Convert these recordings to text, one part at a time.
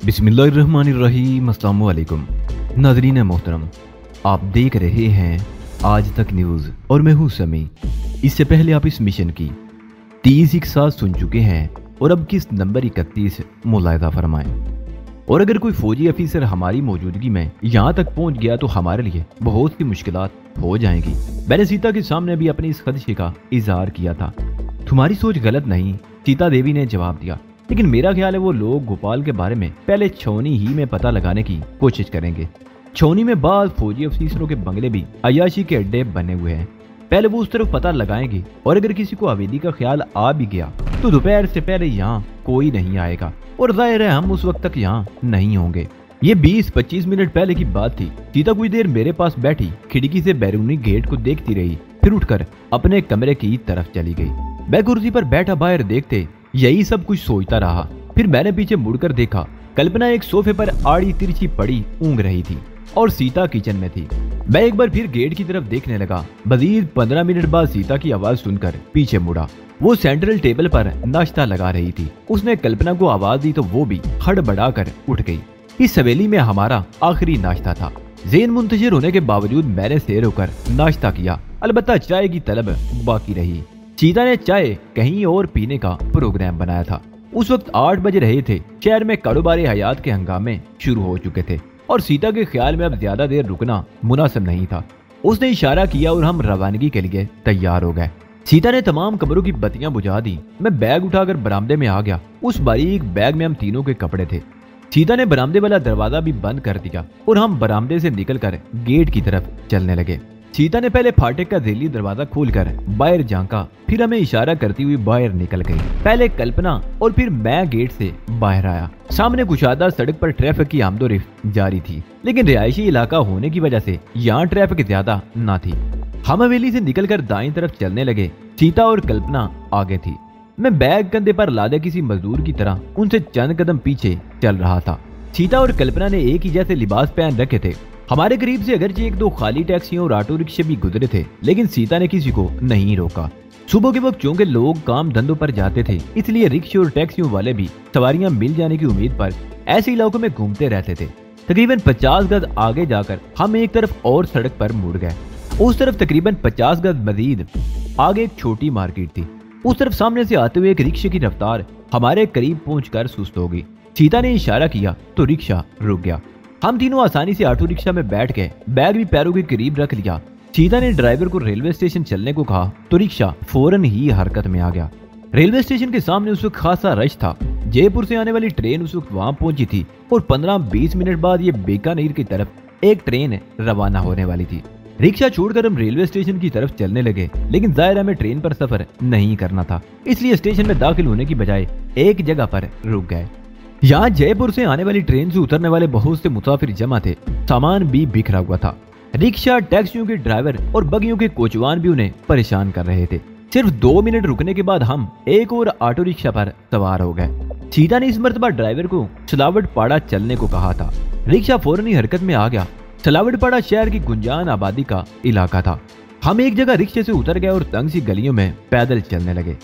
बिस्मिल्लाहिर्रहमानिर्रहीम। अस्सलाम वालेकुम नाज़रीन मोहतरम, आप देख रहे हैं आज तक न्यूज़ और मैं हूँ समी। इससे पहले आप इस मिशन की 30 इकसात सुन चुके हैं और अब किस नंबर 31 मुलाहिजा फरमाएं। और अगर कोई फौजी अफीसर हमारी मौजूदगी में यहाँ तक पहुँच गया तो हमारे लिए बहुत सी मुश्किलात हो जाएंगी। मैंने सीता के सामने भी अपनी इस खदशे का इजहार किया था। तुम्हारी सोच गलत नहीं, सीता देवी ने जवाब दिया, लेकिन मेरा ख्याल है वो लोग गोपाल के बारे में पहले छौनी ही में पता लगाने की कोशिश करेंगे। छौनी में बाद फौजी अफसरों के बंगले भी अयाशी के अड्डे बने हुए हैं। पहले वो उस तरफ पता लगाएंगे और अगर किसी को हवेली का ख्याल आ भी गया तो दोपहर से पहले यहाँ कोई नहीं आएगा और जाहिर है हम उस वक्त तक यहाँ नहीं होंगे। ये 20-25 मिनट पहले की बात थी। सीता कुछ देर मेरे पास बैठी खिड़की से बैरूनी गेट को देखती रही, फिर उठकर अपने कमरे की तरफ चली गई। मैं कुर्सी पर बैठा बाहर देखते यही सब कुछ सोचता रहा। फिर मैंने पीछे मुड़कर देखा, कल्पना एक सोफे पर आड़ी तिरछी पड़ी ऊँग रही थी और सीता किचन में थी। मैं एक बार फिर गेट की तरफ देखने लगा। मजीद 15 मिनट बाद सीता की आवाज सुनकर पीछे मुड़ा। वो सेंट्रल टेबल पर नाश्ता लगा रही थी। उसने कल्पना को आवाज दी तो वो भी हड़बड़ा कर उठ गई। इस हवेली में हमारा आखिरी नाश्ता था। ज़ेन मुंतशिर होने के बावजूद मैंने सैर होकर नाश्ता किया। अलबत्ता चाय की तलब बाकी रही। सीता ने चाय कहीं और पीने का प्रोग्राम बनाया था। उस वक्त 8 बज रहे थे। शहर में कारोबारी हयात के हंगामे शुरू हो चुके थे और सीता के ख्याल में अब ज्यादा देर रुकना मुनासिब नहीं था। उसने इशारा किया और हम रवानगी के लिए तैयार हो गए। सीता ने तमाम कमरों की बत्तियां बुझा दी। मैं बैग उठाकर बरामदे में आ गया। उस बारीक बैग में हम तीनों के कपड़े थे। सीता ने बरामदे वाला दरवाजा भी बंद कर दिया और हम बरामदे से निकलकर गेट की तरफ चलने लगे। सीता ने पहले फाटक का झीली दरवाजा खोलकर बाहर झांका, फिर हमें इशारा करती हुई बाहर निकल गई। पहले कल्पना और फिर मैं गेट से बाहर आया। सामने कुशादा सड़क पर ट्रैफिक की आमदोरफ्त जारी थी, लेकिन रिहायशी इलाका होने की वजह से यहाँ ट्रैफिक ज्यादा न थी। हम हवेली से निकलकर दाईं तरफ चलने लगे। सीता और कल्पना आगे थी। मैं बैग कंधे पर लादे किसी मजदूर की तरह उनसे चंद कदम पीछे चल रहा था। सीता और कल्पना ने एक ही जैसे लिबास पहन रखे थे। हमारे करीब से अगरचे 1-2 खाली टैक्सियां और ऑटो रिक्शे भी गुजरे थे, लेकिन सीता ने किसी को नहीं रोका। सुबह के वक्त चूंकि लोग काम धंधों पर जाते थे, इसलिए रिक्शे और टैक्सियों वाले भी सवारियां मिल जाने की उम्मीद पर ऐसे इलाकों में घूमते रहते थे। तकरीबन 50 गज आगे जाकर हम एक तरफ और सड़क पर मुड़ गए। उस तरफ तकरीबन 50 गज मजीद आगे एक छोटी मार्केट थी। उस तरफ सामने से आते हुए एक रिक्शे की रफ्तार हमारे करीब पहुंचकर सुस्त हो गई। सीता ने इशारा किया तो रिक्शा रुक गया। हम तीनों आसानी से ऑटो रिक्शा में बैठ गए। बैग भी पैरों के करीब रख लिया। सीता ने ड्राइवर को रेलवे स्टेशन चलने को कहा तो रिक्शा फौरन ही हरकत में आ गया। रेलवे स्टेशन के सामने उस वक्त खासा रश था। जयपुर से आने वाली ट्रेन उस वक्त वहां पहुंची थी और 15-20 मिनट बाद ये बीकानेर की तरफ एक ट्रेन रवाना होने वाली थी। रिक्शा छोड़कर हम रेलवे स्टेशन की तरफ चलने लगे, लेकिन जाहिर हमें ट्रेन पर सफर नहीं करना था, इसलिए स्टेशन में दाखिल होने की बजाय एक जगह पर रुक गए। यहाँ जयपुर से आने वाली ट्रेन से उतरने वाले बहुत से मुसाफिर जमा थे। सामान भी बिखरा हुआ था। रिक्शा, टैक्सियों के ड्राइवर और बगियों के कोचवान भी उन्हें परेशान कर रहे थे। सिर्फ 2 मिनट रुकने के बाद हम एक और ऑटो रिक्शा पर सवार हो गए। सीता ने इस मर्तबा ड्राइवर को सलावट पाड़ा चलने को कहा था। रिक्शा फौरन ही हरकत में आ गया। सलावट पाड़ा शहर की गुंजान आबादी का इलाका था। हम एक जगह रिक्शे से उतर गए और तंग सी गलियों में पैदल चलने लगे।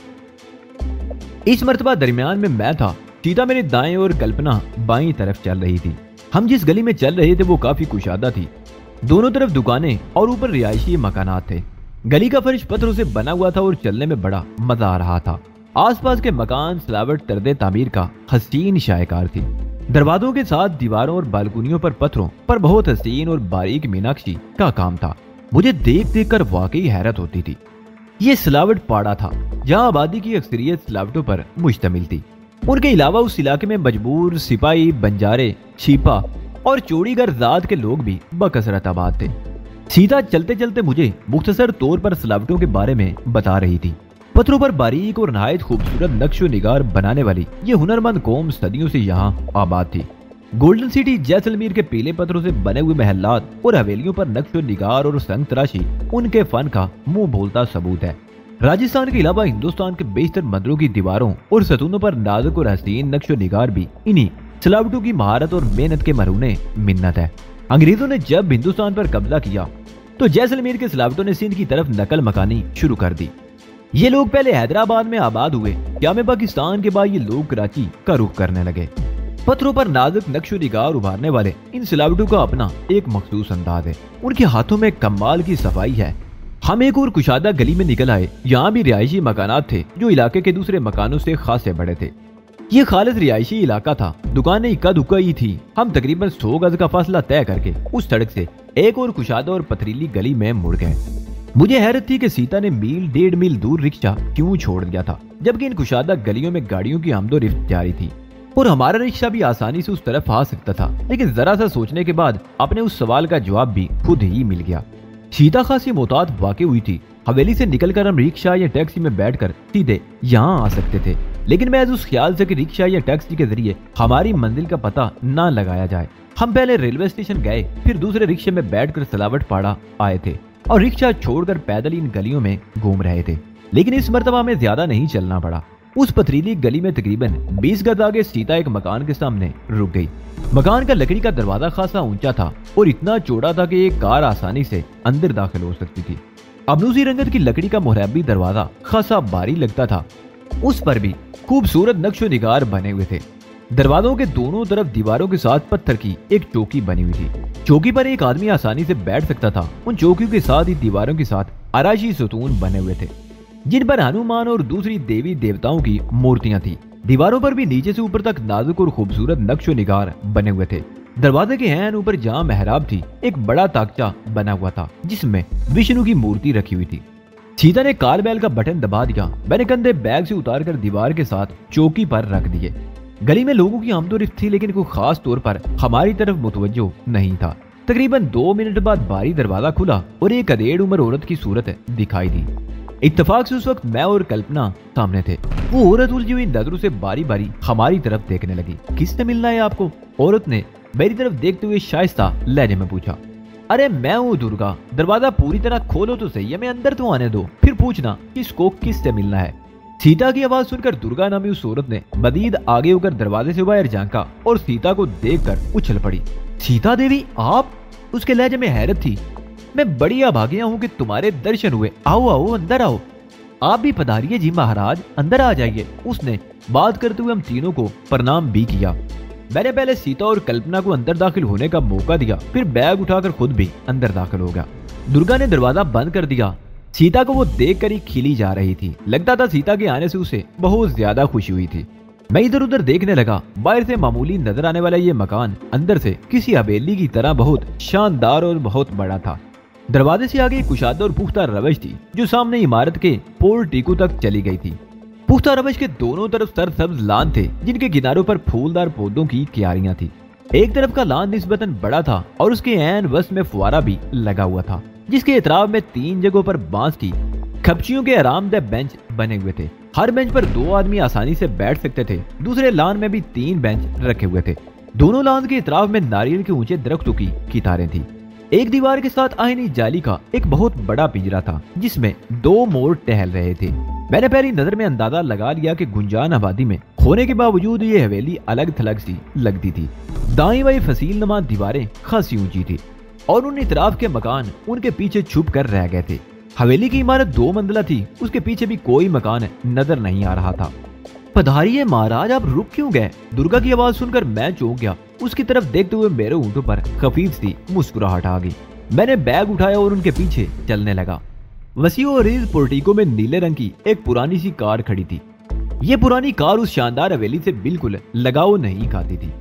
इस मर्तबा दरमियान में मैं था। सीता मेरे दाएं और कल्पना बाईं तरफ चल रही थी। हम जिस गली में चल रहे थे वो काफी कुशादा थी। दोनों तरफ दुकानें और ऊपर रिहायशी मकानात थे। गली का फर्श पत्थरों से बना हुआ था और चलने में बड़ा मजा आ रहा था। आसपास के मकान सलावट तर्दे तामीर का हसीन शायकार थी। दरवाजों के साथ दीवारों और बालकुनियों पर पत्थरों पर बहुत हसीन और बारीक मीनाक्षी का काम था। मुझे देख देख कर वाकई हैरत होती थी। ये सलावट पाड़ा था जहाँ आबादी की अक्सरियत सलावटों पर मुश्तमिल थी। उनके अलावा उस इलाके में मजबूर, सिपाही, बंजारे, छिपा और चौड़ीगर जात के लोग भी बकसरत आबाद थे। सीता चलते चलते मुझे मुख्तसर तौर पर सलावटों के बारे में बता रही थी। पत्थरों पर बारीक और नहायत खूबसूरत नक्शो निगार बनाने वाली ये हुनरमंद कौम सदियों से यहाँ आबाद थी। गोल्डन सिटी जैसलमेर के पीले पत्थरों से बने हुए महलात और हवेलियों पर नक्शो निगार और संग तराशी उनके फन का मुंह बोलता सबूत है। राजस्थान के अलावा हिंदुस्तान के बेशतर मंदिरों की दीवारों और सतूनों पर नाजुक और हसीन नक्शो निगार भी इन्हीं सलावटों की महारत और मेहनत के मरूने मिन्नत है। अंग्रेजों ने जब हिंदुस्तान पर कब्जा किया तो जैसलमेर के सलावटों ने सिंध की तरफ नकल मकानी शुरू कर दी। ये लोग पहले हैदराबाद में आबाद हुए, क्या में पाकिस्तान के बाद ये लोग कराची का रुख करने लगे। पत्थरों पर नाजुक नक्शो निगार उभारने वाले इन सिलावटों का अपना एक मखसूस अंदाज है। उनके हाथों में कमाल की सफाई है। हम एक और कुशादा गली में निकल आए। यहाँ भी रिहायशी मकानात थे जो इलाके के दूसरे मकानों से खासे बड़े थे। ये खालिद रिहायशी इलाका था, दुकानें इक्का दुक्का ही थी। हम तकरीबन 100 गज का फासला तय करके उस सड़क से एक और कुशादा और पथरीली गली में मुड़ गए। मुझे हैरत थी कि सीता ने मील 1.5 मील दूर रिक्शा क्यों छोड़ दिया था, जबकि इन कुशादा गलियों में गाड़ियों की आमदोरफ्त जारी थी और हमारा रिक्शा भी आसानी से उस तरफ आ सकता था। लेकिन जरा सा सोचने के बाद अपने उस सवाल का जवाब भी खुद ही मिल गया। सीता खासी मोहतात वाकई हुई थी। हवेली से निकलकर हम रिक्शा या टैक्सी में बैठकर सीधे यहाँ आ सकते थे, लेकिन मैं उस ख्याल से कि रिक्शा या टैक्सी के जरिए हमारी मंजिल का पता न लगाया जाए, हम पहले रेलवे स्टेशन गए, फिर दूसरे रिक्शे में बैठकर सलावट पाड़ा आए थे और रिक्शा छोड़कर पैदल इन गलियों में घूम रहे थे। लेकिन इस मर्तबा में ज्यादा नहीं चलना पड़ा। उस पथरीली गली में तकरीबन 20 गज आगे सीता एक मकान के सामने रुक गई। मकान का लकड़ी का दरवाजा खासा ऊंचा था और इतना चौड़ा था कि एक कार आसानी से अंदर दाखिल हो सकती थी। अबनूसी रंगत की लकड़ी का मुहरबी दरवाजा खासा भारी लगता था। उस पर भी खूबसूरत नक्शो निगार बने हुए थे। दरवाजों के दोनों तरफ दीवारों के साथ पत्थर की एक चौकी बनी हुई थी। चौकी पर एक आदमी आसानी से बैठ सकता था। उन चौकियों के साथ ही दीवारों के साथ आराशी सतून बने हुए थे, जिन पर हनुमान और दूसरी देवी देवताओं की मूर्तियां थी। दीवारों पर भी नीचे से ऊपर तक नाजुक और खूबसूरत नक्शो निगार बने हुए थे। दरवाजे के हैं ऊपर जहाँ मेहराब थी, एक बड़ा ताकचा बना हुआ था जिसमें विष्णु की मूर्ति रखी हुई थी। सीता ने कार बैल का बटन दबा दिया। मैंने कंधे बैग से उतारकर दीवार के साथ चौकी पर रख दिए। गली में लोगों की आमदोरफ्त थी, लेकिन कोई खास तौर पर हमारी तरफ मुतवज्जो नहीं था। तकरीबन 2 मिनट बाद भारी दरवाजा खुला और एक अधेड़ उम्र औरत की सूरत दिखाई दी। इत्तेफाक से उस वक्त मैं और कल्पना सामने थे। वो औरत उलझी हुई नजरों से बारी बारी हमारी तरफ देखने लगी। किससे मिलना है आपको? औरत ने मेरी तरफ देखते हुए शाइस्ता लहजे में पूछा। अरे मैं हूँ दुर्गा, दरवाजा पूरी तरह खोलो तो सही है, मैं अंदर तो आने दो, फिर पूछना किसको किससे मिलना है। सीता की आवाज सुनकर दुर्गा नामी उस औरत ने मजीद आगे होकर दरवाजे से बाहर झांका और सीता को देखकर उछल पड़ी। सीता देवी आप? उसके लहजे में हैरत थी। मैं बड़ी अभागिया हूँ कि तुम्हारे दर्शन हुए। आओ आओ अंदर आओ। आप भी पधारिए जी महाराज, अंदर आ जाइए। उसने बात करते हुए हम तीनों को प्रणाम भी किया। मैंने पहले सीता और कल्पना को अंदर दाखिल होने का मौका दिया, फिर बैग उठाकर खुद भी अंदर दाखिल हो गया। दुर्गा ने दरवाजा बंद कर दिया। सीता को वो देखकर ही खिली जा रही थी। लगता था सीता के आने से उसे बहुत ज्यादा खुशी हुई थी। मैं इधर उधर देखने लगा। बाहर से मामूली नजर आने वाला ये मकान अंदर से किसी हवेली की तरह बहुत शानदार और बहुत बड़ा था। दरवाजे से आगे कुशादा और पुख्ता रवश थी जो सामने इमारत के पोर्टिको तक चली गई थी। पुख्ता रवश के दोनों तरफ सरसब्ज लान थे जिनके किनारों पर फूलदार पौधों की क्यारियां थी। एक तरफ का लान निस्बतन बड़ा था और उसके ऐन वस्त में फुवारा भी लगा हुआ था, जिसके एतराफ में 3 जगहों पर बांस की खपचियों के आरामदेह बेंच बने हुए थे। हर बेंच पर 2 आदमी आसानी से बैठ सकते थे। दूसरे लान में भी 3 बेंच रखे हुए थे। दोनों लान के एतराफ में नारियल के ऊंचे दरख्तों की कितारें थी। एक दीवार के साथ आईनी जाली का एक बहुत बड़ा पिंजरा था जिसमें 2 मोर टहल रहे थे। मैंने पहली नजर में अंदाजा लगा लिया कि गुंजान आबादी में होने के बावजूद ये हवेली अलग थलग सी लगती थी। दाईं बाईं फसील नुमा दीवारें खासी ऊंची थी और उन इतराफ के मकान उनके पीछे छुप कर रह गए थे। हवेली की इमारत 2 मंजिला थी, उसके पीछे भी कोई मकान नजर नहीं आ रहा था। पधारिए महाराज, आप रुक क्यों गए? दुर्गा की आवाज सुनकर मैं चौंक गया। उसकी तरफ देखते हुए मेरे ऊँटों पर खफीफ सी मुस्कुराहट आ गई। मैंने बैग उठाया और उनके पीछे चलने लगा। वसी और अरीज पोर्टिको में नीले रंग की एक पुरानी सी कार खड़ी थी। ये पुरानी कार उस शानदार हवेली से बिल्कुल लगाव नहीं खाती थी।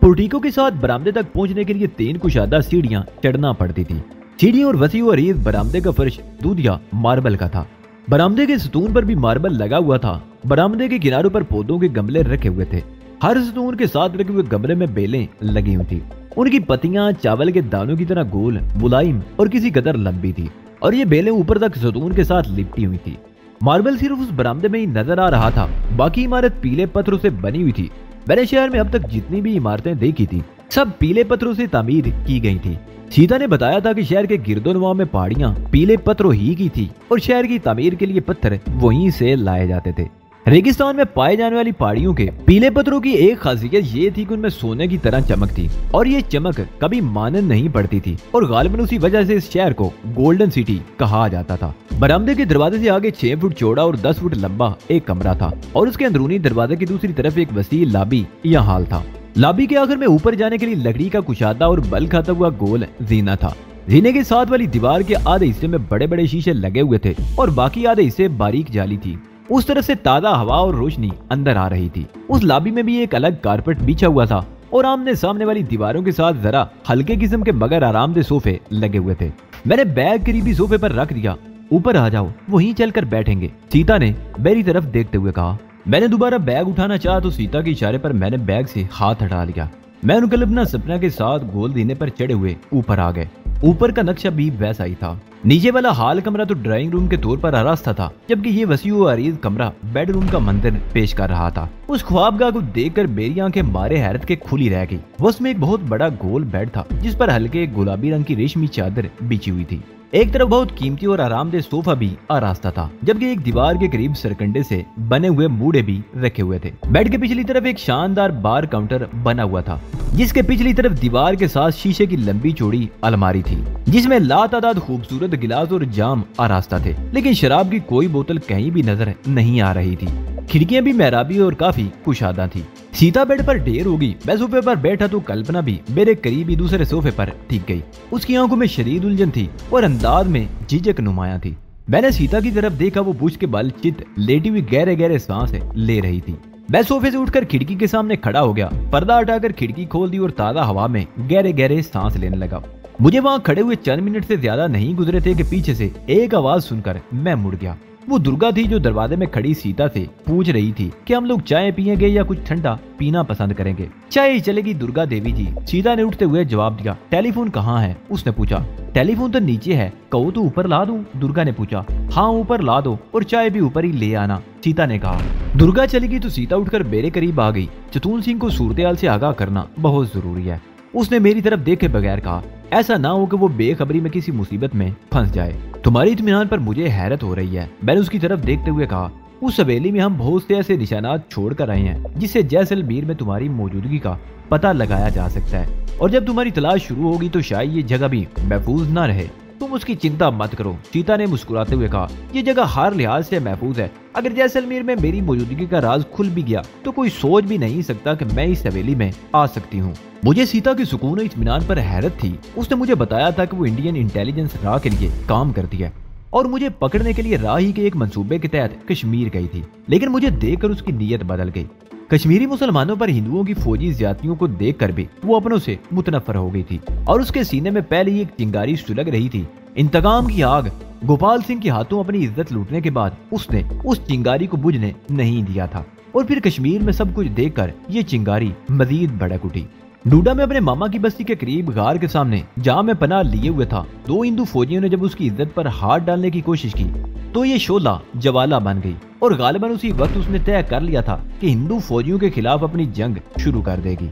पोर्टिको के साथ बरामदे तक पहुंचने के लिए 3 कुशादा सीढ़ियां चढ़ना पड़ती थी। सीढ़ियों और वसी और अरीज बरामदे का फर्श दूधिया मार्बल का था। बरामदे के सतून पर भी मार्बल लगा हुआ था। बरामदे के किनारों पर पौधों के गमले रखे हुए थे। हर सतून के साथ रखे हुए गमले में बेलें लगी हुई थी। उनकी पत्तियां चावल के दानों की तरह गोल, मुलायम और किसी कदर लंबी थी और ये बेलें ऊपर तक सतून के साथ लिपटी हुई थी। मार्बल सिर्फ उस बरामदे में ही नजर आ रहा था, बाकी इमारत पीले पत्थरों से बनी हुई थी। मैंने शहर में अब तक जितनी भी इमारतें देखी थी सब पीले पत्थरों से तामीर की गई थी। सीता ने बताया था कि शहर के गिरदोनवा में पहाड़ियां पीले पत्थरों ही की थी और शहर की तामीर के लिए पत्थर वहीं से लाए जाते थे। रेगिस्तान में पाए जाने वाली पहाड़ियों के पीले पत्थरों की एक खासियत ये थी कि उनमें सोने की तरह चमक थी और ये चमक कभी मानन नहीं पड़ती थी और गालिबन उसी वजह से इस शहर को गोल्डन सिटी कहा जाता था। बरामदे के दरवाजे से आगे 6 फुट चौड़ा और 10 फुट लंबा एक कमरा था और उसके अंदरूनी दरवाजे की दूसरी तरफ एक वसी लॉबी या हॉल था। लॉबी के आखिर में ऊपर जाने के लिए लकड़ी का कुशादा और बल खाता हुआ गोल जीना था। जीने के साथ वाली दीवार के आधे हिस्से में बड़े बड़े शीशे लगे हुए थे और बाकी आधे हिस्से बारीक जाली थी। उस तरफ से ताजा हवा और रोशनी अंदर आ रही थी। उस लॉबी में भी एक अलग कारपेट बिछा हुआ था और आमने सामने वाली दीवारों के साथ जरा हल्के किस्म के मगर आरामदेह सोफे लगे हुए थे। मैंने बैग करीबी सोफे पर रख दिया। ऊपर आ जाओ, वहीं चलकर बैठेंगे, सीता ने मेरी तरफ देखते हुए कहा। मैंने दोबारा बैग उठाना चाहा तो सीता के इशारे पर मैंने बैग से हाथ हटा लिया। मैं उनके अपना सपना के साथ गोल जीने पर चढ़े हुए ऊपर आ गए। ऊपर का नक्शा भी वैसा ही था। नीचे वाला हॉल कमरा तो ड्राइंग रूम के तौर पर आरास्ता था, जबकि ये वसी व अरीज कमरा बेडरूम का मंदिर पेश कर रहा था। उस ख्वाबगाह को देखकर मेरी आंखें मारे हैरत के खुली रह गई। उसमें एक बहुत बड़ा गोल बेड था जिस पर हल्के गुलाबी रंग की रेशमी चादर बिछी हुई थी। एक तरफ बहुत कीमती और आरामदेह सोफा भी आरास्ता था, जबकि एक दीवार के करीब सरकंडे से बने हुए मूढ़े भी रखे हुए थे। बेड के पिछली तरफ एक शानदार बार काउंटर बना हुआ था, जिसके पिछली तरफ दीवार के साथ शीशे की लंबी चौड़ी अलमारी थी, जिसमें लातादाद खूबसूरत गिलास और जाम आरास्ता थे, लेकिन शराब की कोई बोतल कहीं भी नजर नहीं आ रही थी। खिड़कियां भी मेहराबी और काफी कुशादा थी। सीता बेड पर ढेर होगी। मैं सोफे पर बैठा तो कल्पना भी मेरे करीब ही दूसरे सोफे पर टिक गई। उसकी आंखों में शदीद उलझन थी और अंदाज में झिझक नुमाया थी। मैंने सीता की तरफ देखा। वो बुझ के बाल चित लेटी हुई गहरे गहरे सांस ले रही थी। मैं सोफे से उठकर खिड़की के सामने खड़ा हो गया, पर्दा हटाकर खिड़की खोल दी और ताजा हवा में गहरे गहरे सांस लेने लगा। मुझे वहाँ खड़े हुए चंद मिनट से ज्यादा नहीं गुजरे थे कि पीछे से एक आवाज सुनकर मैं मुड़ गया। वो दुर्गा थी जो दरवाजे में खड़ी सीता से पूछ रही थी कि हम लोग चाय पियेंगे या कुछ ठंडा पीना पसंद करेंगे। चाय ही चलेगी दुर्गा देवी जी, सीता ने उठते हुए जवाब दिया। टेलीफोन कहाँ है? उसने पूछा। टेलीफोन तो नीचे है, कहो तो ऊपर ला दूं? दुर्गा ने पूछा। हाँ ऊपर ला दो और चाय भी ऊपर ही ले आना, सीता ने कहा। दुर्गा चलेगी तो सीता उठकर मेरे करीब आ गई। चतुल सिंह को सूरत-ए-हाल से आगाह करना बहुत जरूरी है, उसने मेरी तरफ देखे बगैर कहा। ऐसा ना हो कि वो बेखबरी में किसी मुसीबत में फंस जाए। तुम्हारी इत्मीनान पर मुझे हैरत हो रही है, मैंने उसकी तरफ देखते हुए कहा। उस हवेली में हम बहुत से ऐसे निशानात छोड़ कर आए हैं जिससे जैसलमेर में तुम्हारी मौजूदगी का पता लगाया जा सकता है, और जब तुम्हारी तलाश शुरू होगी तो शायद ये जगह भी महफूज ना रहे। तुम उसकी चिंता मत करो, सीता ने मुस्कुराते हुए कहा। ये जगह हर लिहाज से महफूज है। अगर जैसलमेर में मेरी मौजूदगी का राज खुल भी गया तो कोई सोच भी नहीं सकता कि मैं इस हवेली में आ सकती हूँ। मुझे सीता के सुकून और इत्मीनान पर हैरत थी। उसने मुझे बताया था कि वो इंडियन इंटेलिजेंस राह के लिए काम करती है और मुझे पकड़ने के लिए राही के एक मंसूबे के तहत कश्मीर गई थी, लेकिन मुझे देखकर उसकी नीयत बदल गई। कश्मीरी मुसलमानों पर हिंदुओं की फौजी ज्यादतियों को देखकर भी वो अपनों से मुतनफर हो गई थी और उसके सीने में पहले ही एक चिंगारी सुलग रही थी। इंतकाम की आग गोपाल सिंह के हाथों अपनी इज्जत लूटने के बाद उसने उस चिंगारी को बुझने नहीं दिया था और फिर कश्मीर में सब कुछ देखकर ये चिंगारी मजीद भड़क उठी। डूडा में अपने मामा की बस्ती के करीब गार के सामने जहाँ में पनाह लिए हुए था, 2 हिंदू फौजियों ने जब उसकी इज्जत पर हाथ डालने की कोशिश की तो ये शोला जवाला बन गई और गालिबन उसी वक्त उसने तय कर लिया था कि हिंदू फौजियों के खिलाफ अपनी जंग शुरू कर देगी।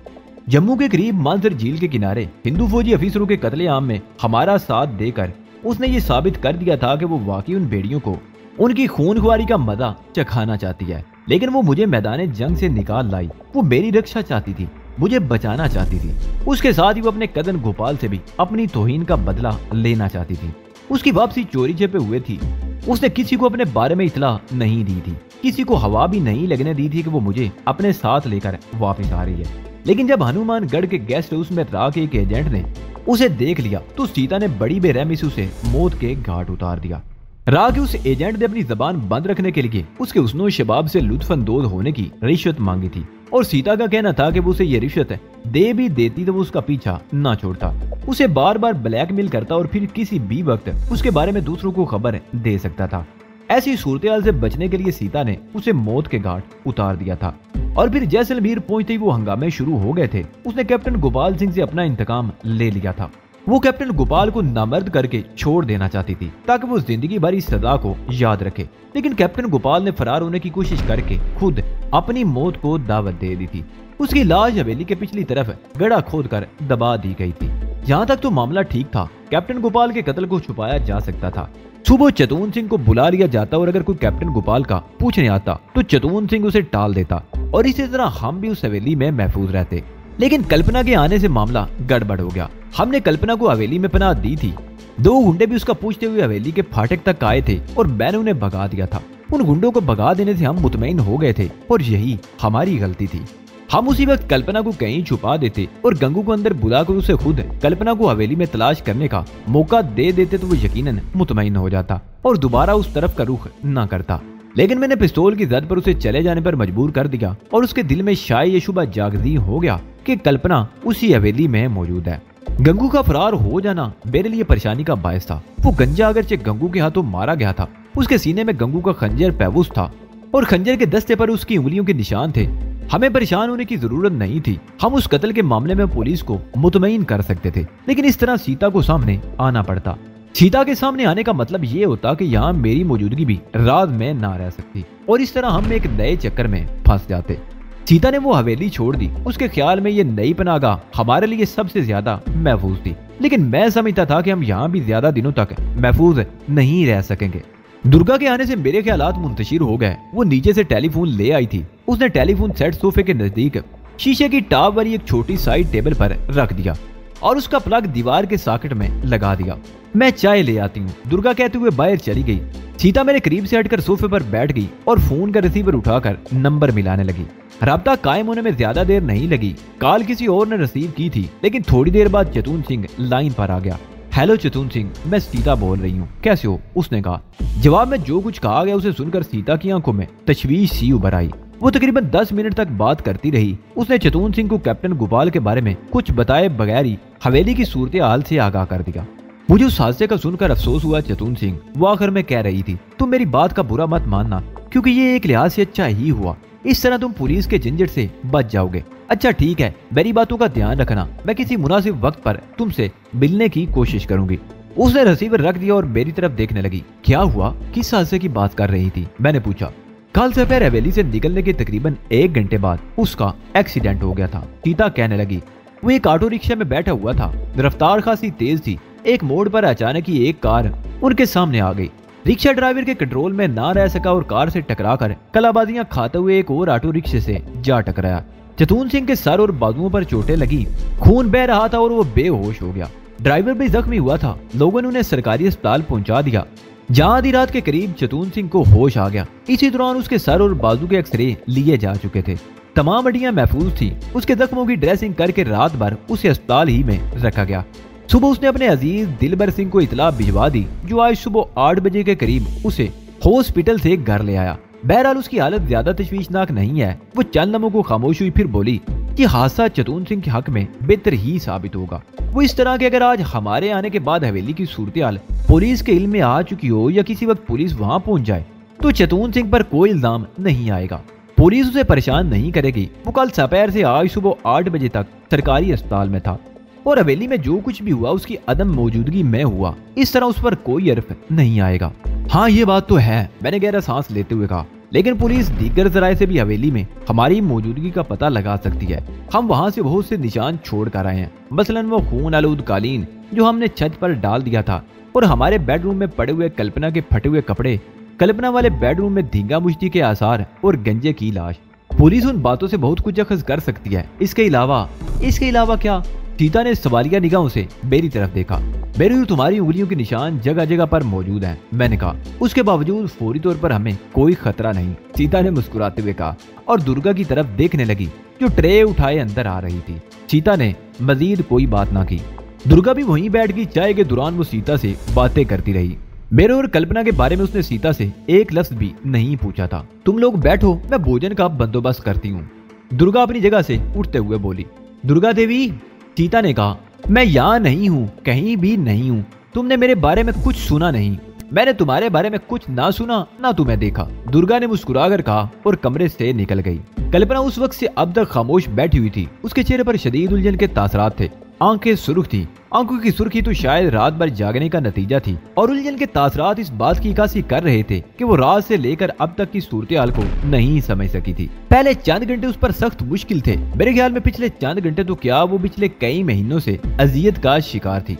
जम्मू के करीब मानसर झील के किनारे हिंदू फौजी अफीसरों के कत्लेआम में हमारा साथ देकर उसने ये साबित कर दिया था कि वो वाकई उन भेड़ियों को उनकी खूनख्वारी का मजा चखाना चाहती है। लेकिन वो मुझे मैदान जंग से निकाल लाई। वो मेरी रक्षा चाहती थी, मुझे बचाना चाहती थी। उसके साथ ही वो अपने कदन गोपाल से भी अपनी तौहीन का बदला लेना चाहती थी। उसकी वापसी चोरी छिपे हुए थी। उसने किसी को अपने बारे में इतला नहीं दी थी, किसी को हवा भी नहीं लगने दी थी कि वो मुझे अपने साथ लेकर वापस आ रही है। लेकिन जब हनुमानगढ़ के गेस्ट हाउस में राह के एक एजेंट ने उसे देख लिया तो सीता ने बड़ी बेरहमी से उसे मौत के घाट उतार दिया। राह के उस एजेंट ने अपनी जबान बंद रखने के लिए उसके हुस्नो शबाब से लुत्फानंदोज होने की रिश्वत मांगी थी और सीता का कहना था कि वो उसे ये रिश्वत दे भी देती तो वो उसका पीछा ना छोड़ता, उसे बार बार ब्लैकमेल करता और फिर किसी भी वक्त उसके बारे में दूसरों को खबर दे सकता था। ऐसी सूरत-ए-हाल से बचने के लिए सीता ने उसे मौत के घाट उतार दिया था और फिर जैसलमेर पहुंचते ही वो हंगामे शुरू हो गए थे। उसने कैप्टन गोपाल सिंह से अपना इंतकाम ले लिया था। वो कैप्टन गोपाल को नामर्द करके छोड़ देना चाहती थी ताकि वो जिंदगी भर इस सजा को याद रखे, लेकिन कैप्टन गोपाल ने फरार होने की कोशिश करके खुद अपनी मौत को दावत दे दी थी। उसकी लाश हवेली के पिछली तरफ गड्ढा खोदकर दबा दी गई थी। यहाँ तक तो मामला ठीक था, कैप्टन गोपाल के कत्ल को छुपाया जा सकता था। सुबह चतुन सिंह को बुला लिया जाता और अगर कोई कैप्टन गोपाल का पूछने आता तो चतुन सिंह उसे टाल देता और इसी तरह हम भी उस हवेली में महफूज रहते। लेकिन कल्पना के आने से मामला गड़बड़ हो गया। हमने कल्पना को हवेली में पनाह दी थी। 2 गुंडे भी उसका पूछते हुए हवेली के फाटक तक आए थे और मैंने उन्हें भगा दिया था। उन गुंडों को भगा देने से हम मुतमईन हो गए थे और यही हमारी गलती थी। हम उसी वक्त कल्पना को कहीं छुपा देते और गंगू को अंदर बुलाकर उसे खुद कल्पना को हवेली में तलाश करने का मौका दे देते तो वो यकीनन मुतमईन हो जाता और दोबारा उस तरफ का रुख न करता। लेकिन मैंने पिस्तौल की जद पर उसे चले जाने पर मजबूर कर दिया और उसके दिल में शायद ये शुबा जागजी हो गया कि कल्पना उसी हवेली में मौजूद है। गंगू का फरार हो जाना मेरे लिए परेशानी का बायस था। वो गंजा अगरचे गंगू के हाथों मारा गया था, उसके सीने में गंगू का खंजर पैबूस था और खंजर के दस्ते पर उसकी उंगलियों के निशान थे। हमें परेशान होने की जरूरत नहीं थी। हम उस कत्ल के मामले में पुलिस को मुतमईन कर सकते थे, लेकिन इस तरह सीता को सामने आना पड़ता। सीता के सामने आने का मतलब ये होता कि यहाँ मेरी मौजूदगी भी राज में ना रह सकती और इस तरह हम एक नए चक्कर में फंस जाते। सीता ने वो हवेली छोड़ दी। उसके ख्याल में ये नई पनाहगाह हमारे लिए सबसे ज्यादा महफूज थी, लेकिन मैं समझता था कि हम यहाँ भी ज्यादा दिनों तक महफूज नहीं रह सकेंगे। दुर्गा के आने से मेरे ख्यालात मुंतशिर हो गए। वो नीचे से टेलीफोन ले आई थी। उसने टेलीफोन सेट सोफे के नजदीक शीशे की टाप वाली एक छोटी साइड टेबल पर रख दिया और उसका प्लग दीवार के सॉकेट में लगा दिया। मैं चाय ले आती हूँ, दुर्गा कहते हुए बाहर चली गई। सीता मेरे करीब से हटकर सोफे पर बैठ गई और फोन का रिसीवर उठाकर नंबर मिलाने लगी। राब्ता कायम होने में ज्यादा देर नहीं लगी। कॉल किसी और ने रिसीव की थी, लेकिन थोड़ी देर बाद चतुन सिंह लाइन पर आ गया। हेलो चतुन सिंह, मैं सीता बोल रही हूँ, कैसे हो? उसने कहा। जवाब में जो कुछ कहा गया उसे सुनकर सीता की आंखों में तशवीश सी उभर आई। वो तकरीबन 10 मिनट तक बात करती रही। उसने चतुन सिंह को कैप्टन गोपाल के बारे में कुछ बताए बगैर ही हवेली की सूरत हाल से आगाह कर दिया। मुझे उस हादसे का सुनकर अफसोस हुआ चतुन सिंह। वो आखिर में कह रही थी, तुम मेरी बात का बुरा मत मानना, क्योंकि ये एक लिहाज से अच्छा ही हुआ। इस तरह तुम पुलिस के झंझट से बच जाओगे। अच्छा ठीक है, मेरी बातों का ध्यान रखना। मैं किसी मुनासिब वक्त पर तुमसे मिलने की कोशिश करूंगी। उसने रिसीवर रख दिया और मेरी तरफ देखने लगी। क्या हुआ? किस हादसे की बात कर रही थी? मैंने पूछा। कल सफेद हवेली से निकलने के तकरीबन 1 घंटे बाद उसका एक्सीडेंट हो गया था। सीता कहने लगी। वो एक ऑटो रिक्शा में बैठा हुआ था। रफ्तार खासी तेज थी। एक मोड़ पर अचानक ही एक कार उनके सामने आ गई। रिक्शा ड्राइवर के कंट्रोल में ना रह सका और कार से टकराकर कलाबाजियां खाते हुए एक और ऑटो रिक्शे से जा टकराया। चतुन सिंह के सर और बाजुओं पर चोटें लगी। खून बह रहा था और वो बेहोश हो गया। ड्राइवर भी जख्मी हुआ था। लोगों ने उन्हें सरकारी अस्पताल पहुंचा दिया, जहां आधी रात के करीब चतुन सिंह को होश आ गया। इसी दौरान उसके सर और बाजू के एक्सरे लिए जा चुके थे। तमाम हड्डियां महफूज थी। उसके जख्मों की ड्रेसिंग करके रात भर उसे अस्पताल ही में रखा गया। सुबह उसने अपने अजीज दिलबर सिंह को इतला भिजवा दी, जो आज सुबह 8 बजे के करीब उसे हॉस्पिटल से घर ले आया। बहरहाल उसकी हालत ज्यादा तशवीशनाक नहीं है। वो चंद लम्हों को खामोश हुई, फिर बोली कि हादसा चतुन सिंह के हक में बेहतर ही साबित होगा। वो इस तरह के अगर आज हमारे आने के बाद हवेली की सूरत हाल पुलिस के इल्म में आ चुकी हो या किसी वक्त पुलिस वहां पहुंच जाए तो चतुन सिंह पर कोई इल्जाम नहीं आएगा। पुलिस उसे परेशान नहीं करेगी। वो कल दोपहर से आज सुबह 8 बजे तक सरकारी अस्पताल में था और हवेली में जो कुछ भी हुआ उसकी अदम मौजूदगी में हुआ। इस तरह उस पर कोई अर्फ नहीं आएगा। हाँ ये बात तो है, मैंने गहरा सांस लेते हुए कहा। लेकिन पुलिस दीगर जराये से भी हवेली में हमारी मौजूदगी का पता लगा सकती है। हम वहाँ से बहुत से निशान छोड़ कर आए हैं। मसलन वो खून आलूद कालीन जो हमने छत पर डाल दिया था और हमारे बेडरूम में पड़े हुए कल्पना के फटे हुए कपड़े, कल्पना वाले बेडरूम में धींगा मुश्ती के आसार और गंजे की लाश। पुलिस उन बातों से बहुत कुछ अखज़ कर सकती है। इसके अलावा क्या? सीता ने सवालिया निगाहों से मेरी तरफ देखा। मेरी और तुम्हारी उंगलियों के निशान जगह जगह पर मौजूद हैं, मैंने कहा। उसके बावजूद फौरी तौर पर हमें कोई खतरा नहीं, सीता ने मुस्कुराते हुए कहा और दुर्गा की तरफ देखने लगी जो ट्रे उठाए अंदर आ रही थी। सीता ने मजीद कोई बात ना की। दुर्गा भी वहीं बैठ गई। चाय के दौरान वो सीता से बातें करती रही। मेरे और कल्पना के बारे में उसने सीता से एक लफ्ज भी नहीं पूछा था। तुम लोग बैठो, मैं भोजन का बंदोबस्त करती हूँ, दुर्गा अपनी जगह से उठते हुए बोली। दुर्गा देवी, सीता ने कहा, मैं यहाँ नहीं हूँ, कहीं भी नहीं हूँ। तुमने मेरे बारे में कुछ सुना नहीं। मैंने तुम्हारे बारे में कुछ ना सुना ना तुम्हें देखा, दुर्गा ने मुस्कुराकर कहा और कमरे से निकल गई। कल्पना उस वक्त से अब तक खामोश बैठी हुई थी। उसके चेहरे पर शदीद उलझन के तासरात थे। आंखें सुर्ख थी। आंखों की सुर्खी तो शायद रात भर जागने का नतीजा थी और उलझन के तासरात इस बात की इक्कासी कर रहे थे कि वो रात से लेकर अब तक की सूरत-ए-हाल को नहीं समझ सकी थी। पहले चंद घंटे उस पर सख्त मुश्किल थे। मेरे ख्याल में पिछले चंद घंटे तो क्या, वो पिछले कई महीनों से अजियत का शिकार थी।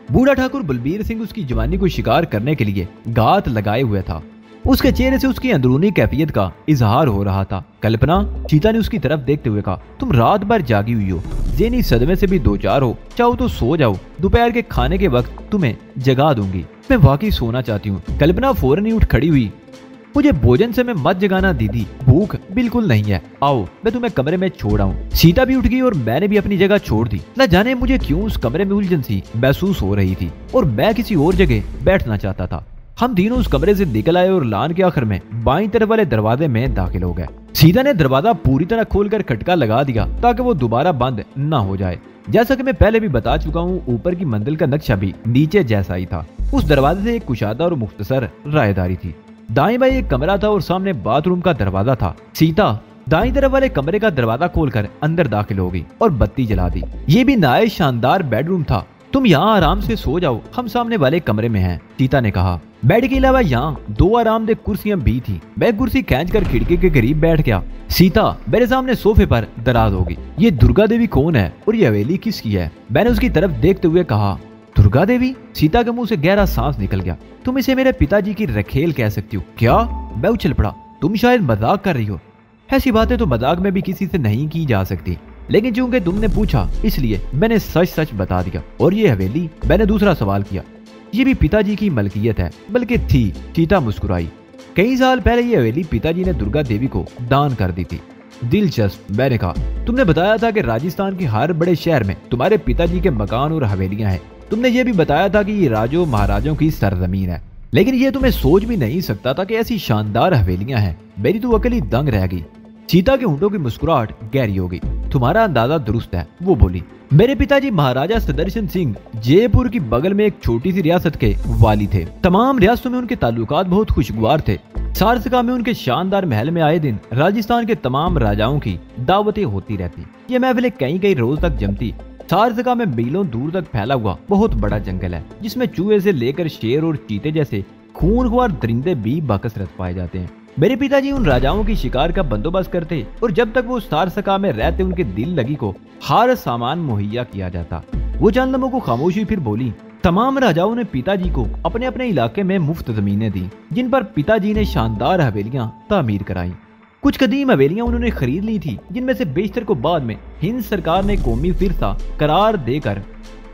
बूढ़ा ठाकुर बलबीर सिंह उसकी जवानी को शिकार करने के लिए घात लगाए हुए था। उसके चेहरे से उसकी अंदरूनी कैफियत का इजहार हो रहा था। कल्पना, चीता ने उसकी तरफ देखते हुए कहा, तुम रात भर जागी हुई हो, ज़हनी सदमे से भी दो चार हो, चाहो तो सो जाओ, दोपहर के खाने के वक्त तुम्हें जगा दूंगी। मैं वाकई सोना चाहती हूँ। कल्पना फौरन ही उठ खड़ी हुई। मुझे भोजन से मैं मत जगाना दीदी, भूख बिल्कुल नहीं है, आओ मैं तुम्हें कमरे में छोड़ आऊं। सीता भी उठ गई और मैंने भी अपनी जगह छोड़ दी। न जाने मुझे क्यों उस कमरे में उलझन सी महसूस हो रही थी और मैं किसी और जगह बैठना चाहता था। हम तीनों उस कमरे से निकल आए और लान के आखिर में बाईं तरफ वाले दरवाजे में दाखिल हो गए। सीता ने दरवाजा पूरी तरह खोलकर खटका लगा दिया ताकि वो दोबारा बंद न हो जाए। जैसा कि मैं पहले भी बता चुका हूँ, ऊपर की मंजिल का नक्शा भी नीचे जैसा ही था। उस दरवाजे से एक कुशादा और मुख्तसर राहदारी थी। दाएं बाएं एक कमरा था और सामने बाथरूम का दरवाजा था। सीता दाईं तरफ वाले कमरे का दरवाजा खोलकर अंदर दाखिल हो गई और बत्ती जला दी। ये भी नया शानदार बेडरूम था। तुम यहाँ आराम से सो जाओ, हम सामने वाले कमरे में हैं, सीता ने कहा। बेड के अलावा यहाँ दो आरामदेह कुर्सियां भी थी। मैं कुर्सी खींचकर खिड़की के करीब बैठ गया। सीता मेरे सामने सोफे पर दराज होगी। ये दुर्गा देवी कौन है और ये हवेली किसकी है? मैंने उसकी तरफ देखते हुए कहा। दुर्गा देवी? सीता के मुंह से गहरा सांस निकल गया। तुम इसे मेरे पिताजी की रखेल कह सकती हो क्या? मैं उछल पड़ा। तुम शायद मजाक कर रही हो। ऐसी बातें तो मजाक में भी किसी से नहीं की जा सकती, लेकिन चूंकि तुमने पूछा इसलिए मैंने सच सच बता दिया। और ये हवेली? मैंने दूसरा सवाल किया। ये भी पिताजी की मलकियत है, बल्कि थी। सीता मुस्कुराई। कई साल पहले ये हवेली पिताजी ने दुर्गा देवी को दान कर दी थी। दिलचस्प, मैंने कहा। तुमने बताया था कि राजस्थान के हर बड़े शहर में तुम्हारे पिताजी के मकान और हवेलियां हैं। तुमने ये भी बताया था कि ये राजों महाराजों की सरजमीन है, लेकिन ये तुम्हें सोच भी नहीं सकता था कि ऐसी शानदार हवेलियां हैं। मेरी तो अकल ही दंग रह गई। सीता के होंठों की मुस्कुराहट गहरी हो गई। तुम्हारा अंदाजा दुरुस्त है, वो बोली। मेरे पिताजी महाराजा सुदर्शन सिंह जयपुर की बगल में एक छोटी सी रियासत के वाली थे। तमाम रियासतों में उनके ताल्लुकात बहुत खुशगवार थे। सारसका में उनके शानदार महल में आए दिन राजस्थान के तमाम राजाओं की दावतें होती रहती। ये महफिलें कई रोज तक जमती। सारसका में मीलों दूर तक फैला हुआ बहुत बड़ा जंगल है, जिसमें चूहे से लेकर शेर और चीते जैसे खूनख्वार दरिंदे भी बाकसरत पाए जाते हैं। मेरे पिताजी उन राजाओं की शिकार का बंदोबस्त करते और जब तक वो सारसका में रहते उनके दिल लगी को हर सामान मुहैया किया जाता। वो चंद लम्हों को खामोशी फिर बोली। तमाम राजाओं ने पिताजी को अपने अपने इलाके में मुफ्त जमीनें दी, जिन पर पिताजी ने शानदार हवेलियां तामीर कराई। कुछ कदीम हवेलियां उन्होंने खरीद ली थी, जिनमें से बेशतर को बाद में हिंद सरकार ने कौमी फिरसा करार देकर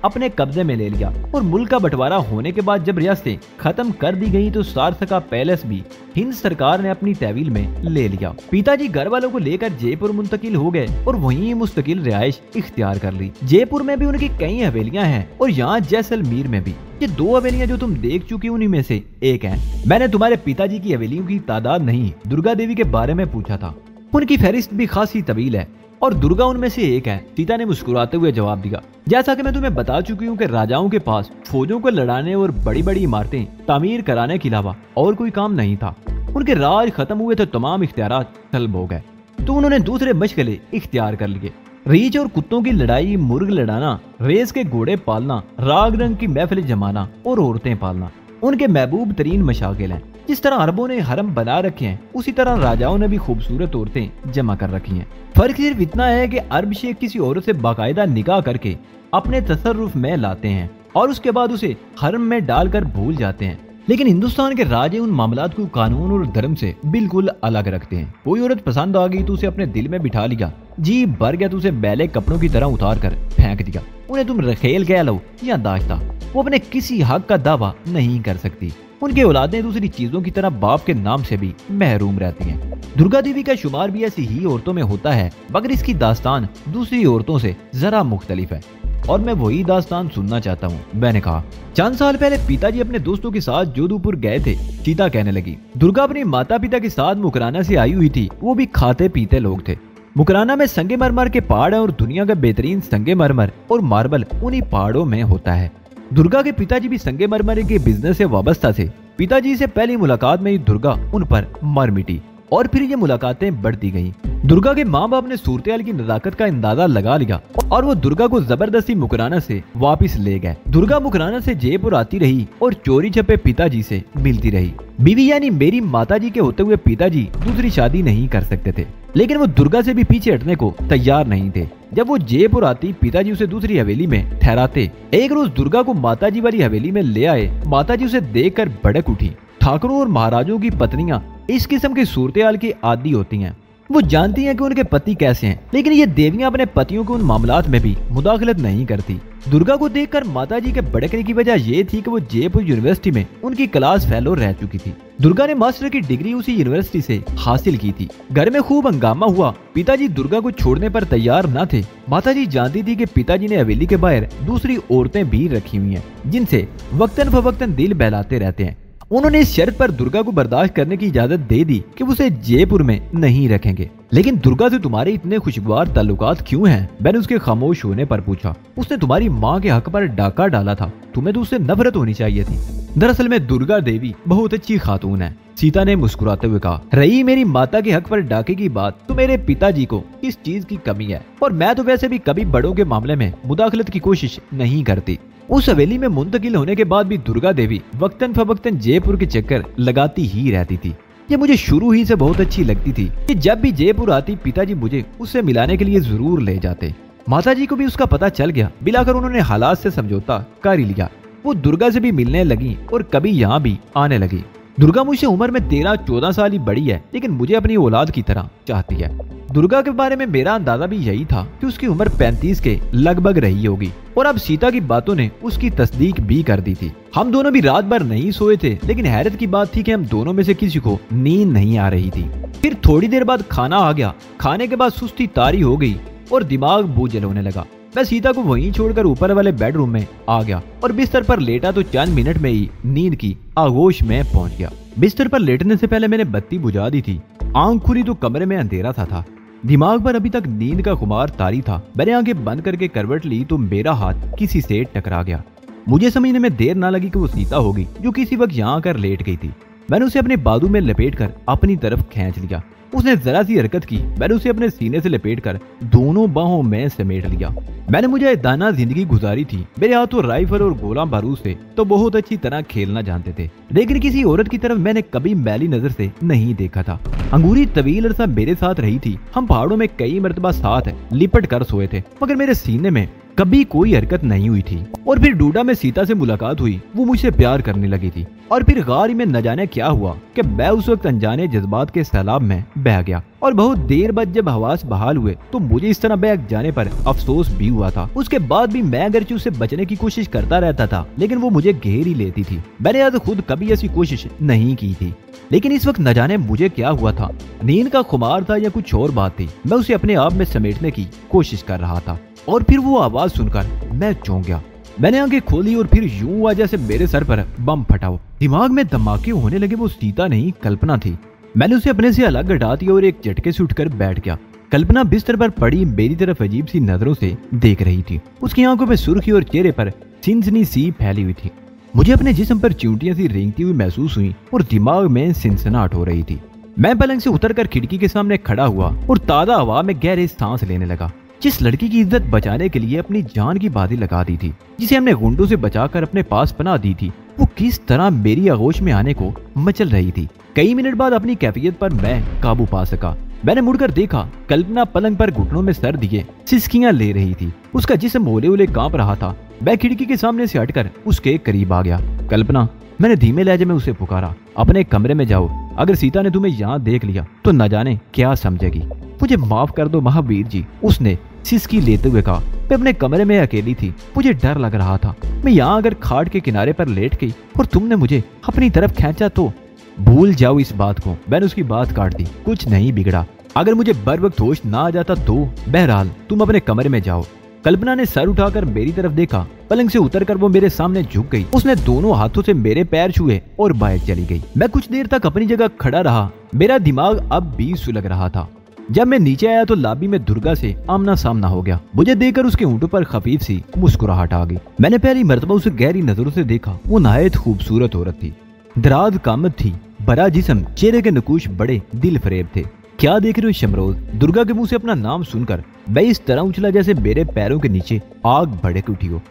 अपने कब्जे में ले लिया। और मुल्क का बंटवारा होने के बाद जब रियासतें खत्म कर दी गई तो सारसका पैलेस भी हिंद सरकार ने अपनी तहवील में ले लिया। पिताजी घर वालों को लेकर जयपुर मुंतकिल हो गए और वहीं मुस्तकिल रिहाइश इख्तियार कर ली। जयपुर में भी उनकी कई हवेलियां हैं और यहाँ जैसलमेर में भी। ये दो हवेलियां जो तुम देख चुकी उन्हीं में से एक है। मैंने तुम्हारे पिताजी की हवेलियों की तादाद नहीं, दुर्गा देवी के बारे में पूछा था। उनकी फहरिस्त भी खासी तवील है और दुर्गा उनमें से एक है, सीता ने मुस्कुराते हुए जवाब दिया। जैसा कि मैं तुम्हें बता चुकी हूँ कि राजाओं के पास फौजों को लड़ाने और बड़ी बड़ी इमारतें तामीर कराने के अलावा और कोई काम नहीं था। उनके राज खत्म हुए तो तमाम इख्तियारात तलब हो गए, तो उन्होंने दूसरे मशगले इख्तियार कर लिए। रीछ और कुत्तों की लड़ाई, मुर्ग लड़ाना, रेस के घोड़े पालना, राग रंग की महफिल जमाना और औरतें पालना उनके महबूब तरीन मशागिल हैं। जिस तरह अरबों ने हरम बना रखे हैं, उसी तरह राजाओं ने भी खूबसूरत औरतें जमा कर रखी हैं। फर्क सिर्फ इतना है कि अरब शेख किसी औरत से बाकायदा निकाह करके अपने तसर्रुफ में लाते हैं और उसके बाद उसे हरम में डालकर भूल जाते हैं। लेकिन हिंदुस्तान के राजे उन मामलात को कानून और धर्म से बिल्कुल अलग रखते हैं। कोई औरत पसंद आ गई तो उसे अपने दिल में बिठा लिया, जी भर गया तो उसे मैले कपड़ों की तरह उतार कर फेंक दिया। उन्हें तुम रखेल कह लो या दाश्ता, वो अपने किसी हक का दावा नहीं कर सकती। उनकी औलादें दूसरी चीजों की तरह बाप के नाम से भी महरूम रहती हैं। दुर्गा देवी का शुमार भी ऐसी ही औरतों में होता है, मगर इसकी दास्तान दूसरी औरतों से जरा मुख्तलिफ है और मैं वही दास्तान सुनना चाहता हूँ, मैंने कहा। चंद साल पहले पिताजी अपने दोस्तों के साथ जोधपुर गए थे, सीता कहने लगी। दुर्गा अपने माता पिता के साथ मुकराना से आई हुई थी। वो भी खाते पीते लोग थे। मुकराना में संगे मरमर के पहाड़ है और दुनिया का बेहतरीन संगे मरमर और मार्बल उन्हीं पहाड़ों में होता है। दुर्गा के पिताजी भी संगे मरमर के बिजनेस से वाबस्ता थे। पिताजी से पहली मुलाकात में ही दुर्गा उन पर मर मिटी और फिर ये मुलाकातें बढ़ती गईं। दुर्गा के माँ बाप ने सूरतेहाल की नजाकत का अंदाजा लगा लिया और वो दुर्गा को जबरदस्ती मुकराना से वापस ले गए। दुर्गा मुकराना से जयपुर आती रही और चोरी छपे पिताजी से मिलती रही। बीवी यानी मेरी माताजी के होते हुए पिताजी दूसरी शादी नहीं कर सकते थे, लेकिन वो दुर्गा से भी पीछे हटने को तैयार नहीं थे। जब वो जयपुर आती पिताजी उसे दूसरी हवेली में ठहराते। एक रोज दुर्गा को माताजी वाली हवेली में ले आए। माताजी उसे देखकर भड़क उठी। ठाकुरों और महाराजों की पत्नियां इस किस्म की सूरतेहाल की आदी होती हैं। वो जानती हैं कि उनके पति कैसे हैं, लेकिन ये देवियां अपने पतियों के उन मामलात में भी मुदाखलत नहीं करती। दुर्गा को देखकर माताजी के भड़कने की वजह ये थी कि वो जयपुर यूनिवर्सिटी में उनकी क्लास फेलो रह चुकी थी। दुर्गा ने मास्टर की डिग्री उसी यूनिवर्सिटी से हासिल की थी। घर में खूब हंगामा हुआ। पिताजी दुर्गा को छोड़ने पर तैयार न थे। माताजी जानती थी कि पिताजी ने हवेली के बाहर दूसरी औरतें भी रखी हुई हैं, जिनसे वक्तन फवक्तन दिल बहलाते रहते हैं। उन्होंने इस शर्त पर दुर्गा को बर्दाश्त करने की इजाजत दे दी कि वो उसे जयपुर में नहीं रखेंगे। लेकिन दुर्गा से तुम्हारे इतने खुशगवार ताल्लुकात क्यों हैं? मैंने उसके खामोश होने पर पूछा। उसने तुम्हारी माँ के हक पर डाका डाला था, तुम्हें तो उससे नफरत होनी चाहिए थी। दरअसल में दुर्गा देवी बहुत अच्छी खातून है, सीता ने मुस्कुराते हुए कहा। रही मेरी माता के हक पर डाके की बात, तो मेरे पिताजी को इस चीज की कमी है और मैं तो वैसे भी कभी बड़ों के मामले में मुदाखलत की कोशिश नहीं करती। उस हवेली में मुंतकिल होने के बाद भी दुर्गा देवी वक्तन फवक्तन जयपुर के चक्कर लगाती ही रहती थी। ये मुझे शुरू ही से बहुत अच्छी लगती थी कि जब भी जयपुर आती पिताजी मुझे उससे मिलाने के लिए जरूर ले जाते। माताजी को भी उसका पता चल गया। मिलाकर उन्होंने हालात से समझौता कर ही लिया। वो दुर्गा से भी मिलने लगी और कभी यहाँ भी आने लगी। दुर्गा मुझसे उम्र में 13-14 साल ही बड़ी है, लेकिन मुझे अपनी औलाद की तरह चाहती है। दुर्गा के बारे में मेरा अंदाजा भी यही था कि उसकी उम्र 35 के लगभग रही होगी और अब सीता की बातों ने उसकी तस्दीक भी कर दी थी। हम दोनों भी रात भर नहीं सोए थे, लेकिन हैरत की बात थी कि हम दोनों में से किसी को नींद नहीं आ रही थी। फिर थोड़ी देर बाद खाना आ गया। खाने के बाद सुस्ती तारी हो गई और दिमाग बोझल होने लगा। मैं सीता को वहीं छोड़कर ऊपर वाले बेडरूम में आ गया और बिस्तर पर लेटा तो चंद मिनट में ही नींद की आगोश में पहुंच गया। बिस्तर पर लेटने से पहले मैंने बत्ती बुझा दी थी। आंख खुली तो कमरे में अंधेरा सा था। दिमाग पर अभी तक नींद का खुमार तारी था। मैंने आंखें बंद करके करवट ली तो मेरा हाथ किसी से टकरा गया। मुझे समझने में देर ना लगी कि वो सीता होगी जो किसी वक्त यहाँ आकर लेट गई थी। मैंने उसे अपने बाजू में लपेटकर अपनी तरफ खींच लिया। उसने जरा सी हरकत की। मैंने उसे अपने सीने से लपेटकर दोनों बाहों में समेट लिया। मैंने मुझे दाना जिंदगी गुजारी थी। मेरे हाथों राइफल और गोला बारूद से तो बहुत अच्छी तरह खेलना जानते थे, लेकिन किसी औरत की तरफ मैंने कभी मैली नजर से नहीं देखा था। अंगूरी तवील अरसा मेरे साथ रही थी। हम पहाड़ों में कई मरतबा साथ लिपट कर सोए थे, मगर मेरे सीने में कभी कोई हरकत नहीं हुई थी। और फिर डूडा में सीता से मुलाकात हुई। वो मुझसे प्यार करने लगी थी। और फिर गार में न जाने क्या हुआ कि मैं उस वक्त अनजाने जज्बात के सैलाब में बह गया। और बहुत देर बाद जब हवास बहाल हुए तो मुझे इस तरह बह जाने पर अफसोस भी हुआ था। उसके बाद भी मैं अगरचे उससे बचने की कोशिश करता रहता था, लेकिन वो मुझे घेर ही लेती थी। मैंने आज खुद कभी ऐसी कोशिश नहीं की थी, लेकिन इस वक्त न जाने मुझे क्या हुआ था। नींद का खुमार था या कुछ और बात थी। मैं उसे अपने आप में समेटने की कोशिश कर रहा था और फिर वो आवाज सुनकर मैं चौंक गया। मैंने आंखें खोली और फिर यूं हुआ जैसे मेरे सर पर बम फटा हो। दिमाग में धमाके होने लगे। वो सीता नहीं कल्पना थी। मैंने उसे अपने से अलग हटा दिया और एक झटके से उठकर बैठ गया। कल्पना बिस्तर पर पड़ी मेरी तरफ अजीब सी नजरों से देख रही थी। उसकी आंखों में सुर्खी और चेहरे पर सिनसनी सी फैली हुई थी। मुझे अपने जिस्म पर चिंटियां सी रेंगती हुई महसूस हुई और दिमाग में सिनसनाहट हो रही थी। मैं पलंग से उतरकर खिड़की के सामने खड़ा हुआ और ताज़ा हवा में गहरे सांस लेने लगा। जिस लड़की की इज्जत बचाने के लिए अपनी जान की बाजी लगा दी थी, जिसे हमने गुंडों से बचाकर अपने पास पनाह दी थी, वो किस तरह मेरी आगोश में आने को मचल रही थी। कई मिनट बाद अपनी कैफियत पर मैं काबू पा सका। मैंने मुड़कर देखा। कल्पना पलंग पर घुटनों में सर दिए सिसकियां ले रही थी। उसका जिस्म होले होले कांप रहा था। मैं खिड़की के सामने से हटकर उसके करीब आ गया। कल्पना, मैंने धीमे लहजे में उसे पुकारा, अपने कमरे में जाओ। अगर सीता ने तुम्हें यहाँ देख लिया तो न जाने क्या समझेगी। मुझे माफ कर दो महावीर जी, उसने सिसकी लेते हुए कहा। मैं अपने कमरे में अकेली थी। मुझे डर लग रहा था। मैं यहाँ अगर खाट के किनारे पर लेट गई और तुमने मुझे अपनी तरफ खींचा तो। भूल जाओ इस बात को। मैंने उसकी बात काट दी। कुछ नहीं बिगड़ा। अगर मुझे बर वक्त होश ना आ जाता तो। बहरहाल तुम अपने कमरे में जाओ। कल्पना ने सर उठाकर मेरी तरफ देखा। पलंग से उतरकर वो मेरे सामने झुक गई। उसने दोनों हाथों से मेरे पैर छुए और बाहर चली गई। मैं कुछ देर तक अपनी जगह खड़ा रहा। मेरा दिमाग अब भी सुलग रहा था। जब मैं नीचे आया तो लॉबी में दुर्गा से आमना सामना हो गया। मुझे देखकर उसके होंठों पर खफीफ सी मुस्कुराहट आ गई। मैंने पहली मर्तबा उसे गहरी नजरों से देखा। वो नहायत खूबसूरत औरत थी। दराज कामत थी। बड़ा जिस्म, चेहरे के नकूश बड़े दिल फरेब थे। क्या देख रहे हो शमरोद? दुर्गा के मुंह से अपना नाम सुनकर मैं इस तरह उछला जैसे मेरे पैरों के नीचे आग भड़क उठी हो।